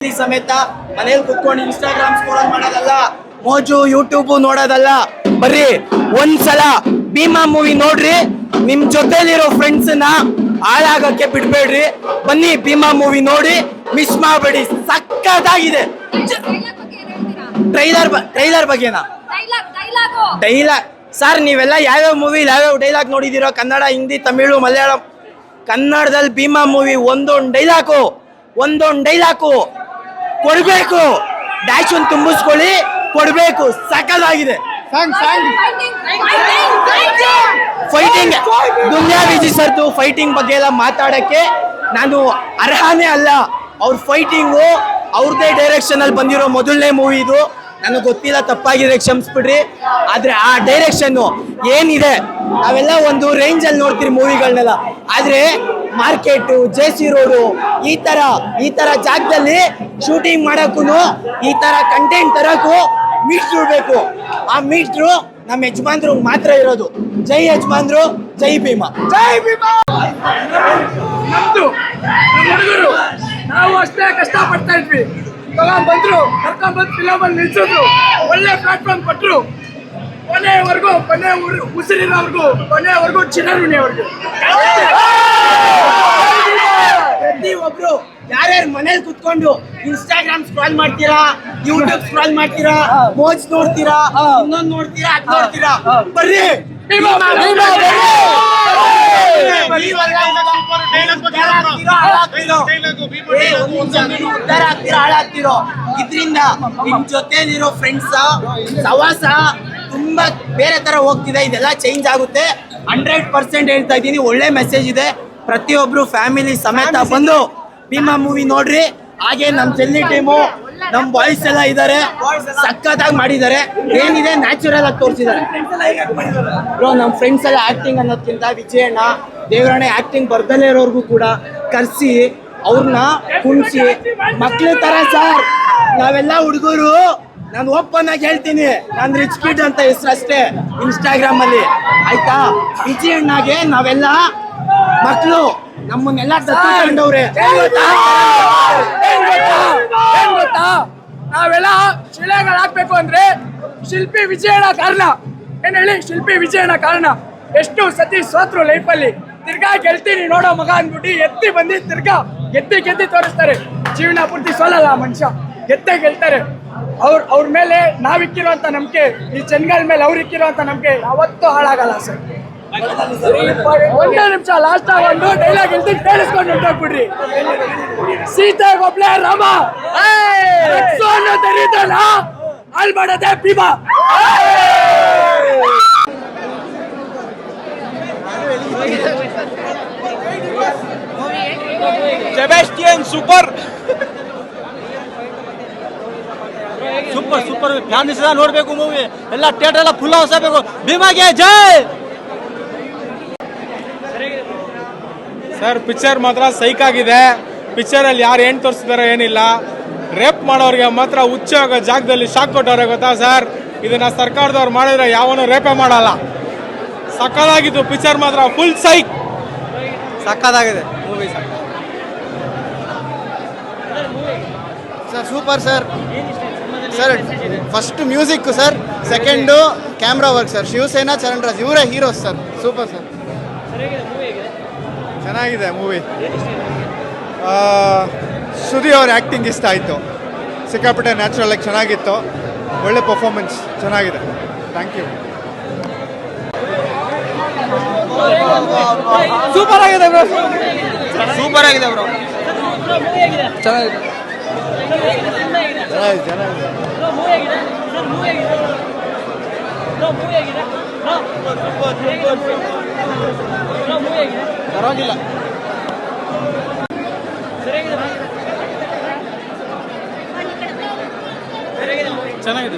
ಸಮೇತ ಮನೇಲಿ ಕುತ್ಕೊಂಡು ಇನ್ಸ್ಟಾಗ್ರಾಮ್ ಸ್ಕ್ರೋಲ್ ಮಾಡೋದಲ್ಲ, ಮೋಜು ಯೂಟ್ಯೂಬ್ ನೋಡೋದಲ್ಲ. ಬರ್ರಿ ಒಂದ್ಸಲ ಭೀಮಾ ಮೂವಿ ನೋಡ್ರಿ, ನಿಮ್ ಜೊತೆಲಿರೋ ಫ್ರೆಂಡ್ಸ್ ನ ಹಾಳಾಗಕ್ಕೆ ಬಿಡ್ಬೇಡ್ರಿ. ಬನ್ನಿ ಭೀಮಾ ಮೂವಿ ನೋಡಿ, ಮಿಸ್ ಮಾಡಬೇಡಿ, ಸಕ್ಕತ್ತಾಗಿದೆ. ಟ್ರೈಲರ್ ಬಗ್ಗೆನಾ? ಡೈಲಾಗ್ ಸರ್, ನೀವೆಲ್ಲ ಯಾವ್ಯಾವ ಮೂವಿ ಯಾವ್ಯಾವ ಡೈಲಾಗ್ ನೋಡಿದಿರೋ? ಕನ್ನಡ, ಹಿಂದಿ, ತಮಿಳು, ಮಲಯಾಳಂ. ಕನ್ನಡದಲ್ಲಿ ಭೀಮಾ ಮೂವಿ ಒಂದೊಂದು ಡೈಲಾಗು ಕೊಡ್ಬೇಕು. ಡ್ಯಾಶ್ ಒಂದು ತುಂಬಿಸ್ಕೊಳ್ಳಿ, ಕೊಡ್ಬೇಕು. ಸಕಲಾಗಿದೆ ಫೈಟಿಂಗ್. ದುನಿಯಾ ವಿಜಯ್ ಸರ್ದು ಫೈಟಿಂಗ್ ಬಗ್ಗೆ ಎಲ್ಲ ಮಾತಾಡಕ್ಕೆ ನಾನು ಅರ್ಹನೇ ಅಲ್ಲ. ಅವ್ರ ಫೈಟಿಂಗು ಅವ್ರದೇ ಡೈರೆಕ್ಷನ್ ಅಲ್ಲಿ ಬಂದಿರೋ ಮೊದಲನೇ ಮೂವಿ ಇದು. ನನಗೆ ಗೊತ್ತಿಲ್ಲ, ತಪ್ಪಾಗಿದೆ, ಕ್ಷಮಿಸ್ಬಿಡ್ರಿ. ಆದ್ರೆ ಆ ಡೈರೆಕ್ಷನ್ ಏನಿದೆ, ನಾವೆಲ್ಲ ಒಂದು ರೇಂಜ್ ಅಲ್ಲಿ ನೋಡ್ತೀರಿ ಮೂವಿಗಳನ್ನೆಲ್ಲ. ಆದ್ರೆ ಮಾರ್ಕೆಟ್, ಜೆ.ಸಿ. ರೋಡು, ಈ ತರ ಜಾಗದಲ್ಲಿ ಶೂಟಿಂಗ್ ಮಾಡಕ್ಕೂ, ಈ ತರ ಕಂಟೆಂಟ್ ತರಕ್ಕೂ ಮೀಟ್ರು ಬೇಕು. ಆ ಮೀಟ್ರು ನಮ್ಮ ಯಜಮಾನ್ರು ಮಾತ್ರ ಇರೋದು. ಜೈ ಯಜಮಾನ್ರು, ಜೈ ಭೀಮಾ. ಜೈ ಭೀಮಾ. ನಮ್ದು ಹುಡುಗರು ನಾವು ಅಷ್ಟೇ ಕಷ್ಟ ಪಡ್ತಾ ಇದ್ವಿ. ಬಂದ್ರು, ಕರ್ಕೊಂಡ್ಬಂದು ಫಿಲಮ್ ಅಲ್ಲಿ ನಿಲ್ಸಿದ್ರು, ಒಳ್ಳೆ ಪ್ಲಾಟ್ಫಾರ್ಮ್ ಕೊಟ್ಟರು. ಕೊನೆಯವರೆಗೂ ಉಸಿರಿನವರೆಗೂ ಕೊನೆಯವರೆಗೂ ಚಿನ್ನರುಣಿಯವರೆಗೂ ಒಬ್ರು ಯಾರ್ಯಾರು ಮನೇಲಿ ಕುತ್ಕೊಂಡು ಇನ್ಸ್ಟಾಗ್ರಾಮ್ ಸ್ಕ್ರಾಲ್ ಮಾಡ್ತೀರಾ, ಯೂಟ್ಯೂಬ್ ಸ್ಕ್ರಾಲ್ ಮಾಡ್ತೀರಾ, ಮೋಜ್ ನೋಡ್ತೀರಾ, ಇನ್ನೊಂದು ನೋಡ್ತೀರಾ, ಅದ್ ನೋಡ್ತೀರಾ, ಬರ್ರಿ ಹಾಳಾಗ್ತಿರೋ. ಇದ್ರಿಂದ ನಿಮ್ ಜೊತೆಲಿರೋ ಫ್ರೆಂಡ್ಸ್ ಸವಾಸ ತುಂಬಾ ಬೇರೆ ತರ ಹೋಗ್ತಿದೆ. ಇದೆಲ್ಲ ಚೇಂಜ್ ಆಗುತ್ತೆ. 100% ಹೇಳ್ತಾ ಇದ್ದೀನಿ. ಒಳ್ಳೆ ಮೆಸೇಜ್ ಇದೆ. ಪ್ರತಿಯೊಬ್ರು ಫ್ಯಾಮಿಲಿ ಸಮೇತ ಬಂದು ಭೀಮಾ ಮೂವಿ ನೋಡ್ರಿ. ಹಾಗೆ ನಮ್ ಚೆಲ್ಲಿ ಟೀಮು, ನಮ್ ಬಾಯ್ಸ್ ಎಲ್ಲ ಇದಾರೆ, ಸಕ್ಕತ್ತಾಗಿ ಮಾಡಿದ್ದಾರೆ. ಏನಿದೆ ನ್ಯಾಚುರಲ್ ಆಗಿ ತೋರಿಸಿದ್ದಾರೆ. ನಮ್ ಫ್ರೆಂಡ್ಸ್ ಎಲ್ಲ ಆಕ್ಟಿಂಗ್ ಅನ್ನೋದ್ಕಿಂತ ವಿಜಯಣ್ಣ, ದೇವರಣ್ಣ ಆಕ್ಟಿಂಗ್ ಬರ್ದಲ್ಲೇ ಇರೋರ್ಗು ಕೂಡ ಕರ್ಸಿ ಅವ್ರನ್ನ ಕುಣಿಸಿ ಮಕ್ಳ ತರ. ಸರ್, ನಾವೆಲ್ಲ ಹುಡುಗರು, ನಾನು ಓಪನ್ ಆಗಿ ಹೇಳ್ತೀನಿ, ನಾನು ರಿಚ್ ಕಿಡ್ ಅಂತ ಹೆಸರು ಅಷ್ಟೇ ಇನ್ಸ್ಟಾಗ್ರಾಮ್ ಅಲ್ಲಿ, ಆಯ್ತಾ? ವಿಜಯಣ್ಣಗೆ ನಾವೆಲ್ಲ ಮಕ್ಕಳು, ನಮ್ಮನ್ನೆಲ್ಲ ತಗೊಂಡವ್ರೆ. ಏನ್ ಗೊತ್ತಾ, ನಾವೆಲ್ಲ ಶಿಲೆಗಳಾಗ್ಬೇಕು ಅಂದ್ರೆ ಶಿಲ್ಪಿ ವಿಜಯಣ್ಣ ಕಾರಣ. ಏನ್ ಹೇಳಿ, ಶಿಲ್ಪಿ ವಿಜಯಣ್ಣ ಕಾರಣ. ಎಷ್ಟು ಸತಿ ಸೋತ್ರು ಲೈಫಲ್ಲಿ, ತಿರ್ಗಾ ಗೆಲ್ತೀನಿ ನೋಡೋ ಮಗ ಅಂದ್ಬಿಟ್ಟು ಎತ್ತಿ ಬಂದಿ ತಿರ್ಗಾ ಗೆದ್ದಿ ತೋರಿಸ್ತಾರೆ. ಜೀವನ ಪೂರ್ತಿ ಸೋಲಲ್ಲ ಮನುಷ್ಯ, ಗೆಲ್ತಾರೆ. ಅವ್ರ ಮೇಲೆ ನಾವಿಕ್ಕಿರುವಂತ ನಂಬಿಕೆ, ಈ ಜನಗಳ ಮೇಲೆ ಅವ್ರು ಇಕ್ಕಿರುವಂತ ನಂಬಿಕೆ ಯಾವತ್ತೂ ಹಾಳಾಗಲ್ಲ ಸರ್. ಒಂದೇ ನಿಮಿಷ, ಲಾಸ್ಟ್ ಒಂದು ಡೈಲಾಗ್ ಹೇಳ್ತಿ ಕೇಳಿಸ್ಕೊಂಡು ಹೊಂಟೋಗ್ಬಿಡ್ರಿ. ಸೀತೆ ಒಬ್ಳೆ ರಾಮ ಅನ್ನೋದಲ್ಲ, ಹಾಳು ಮಾಡೋದೇ Bheema. Sebastian super super super. Family ಸಹ ನೋಡ್ಬೇಕು ಮೂವಿ. ಎಲ್ಲ ಥಿಯೇಟರ್ ಎಲ್ಲ ಫುಲ್ ಹೌಸ್ ಆಗಬೇಕು. ಭೀಮಾಗೆ ಜೈ. ಸರ್, ಪಿಕ್ಚರ್ ಮಾತ್ರ ಸೈಕ್ ಆಗಿದೆ. ಪಿಕ್ಚರ್ ಅಲ್ಲಿ ಯಾರು ಏನ್ ತೋರಿಸಿದಾರೋ ಏನಿಲ್ಲ. ರೇಪ್ ಮಾಡೋರಿಗೆ ಮಾತ್ರ ಹುಚ್ಚ ಆಗೋ ಜಾಗದಲ್ಲಿ ಶಾಕ್ ಕೊಟ್ಟವ್ರೆ, ಗೊತ್ತಾ ಸರ್? ಇದನ್ನ ಸರ್ಕಾರದವ್ರು ಮಾಡಿದ್ರೆ ಯಾವನು ರೇಪೇ ಮಾಡಲ್ಲ. ಸಕ್ಕದಾಗಿತ್ತು ಪಿಕ್ಚರ್, ಮಾತ್ರ ಫುಲ್ ಸೈಕ್. ಸಕ್ಕದಾಗಿದೆ movie sir. Super sir. Sir, first music sir, second camera work sir. Shivasena, Charan Raj ಇವರೇ ಹೀರೋಸ್ ಸರ್. Super sir. ಚೆನ್ನಾಗಿದೆ ಮೂವಿ. ಸುದಿ ಅವ್ರ ಆ್ಯಕ್ಟಿಂಗ್ ಇಷ್ಟ ಆಯಿತು. ಸಿಕ್ಕಾಪಟ್ಟೆ ನ್ಯಾಚುರಲ್ ಆಗಿ ಚೆನ್ನಾಗಿತ್ತು. ಒಳ್ಳೆ ಪರ್ಫಾರ್ಮೆನ್ಸ್ ಚೆನ್ನಾಗಿದೆ. Thank you. ಸೂಪರ್ ಆಗಿದೆ ಬ್ರೋ. ಸೂಪರ್ ಆಗಿದೆ ಬ್ರೋ. ಚೆನ್ನಾಗಿದೆ. ಪರವಾಗಿಲ್ಲ. ಚೆನ್ನಾಗಿದೆ.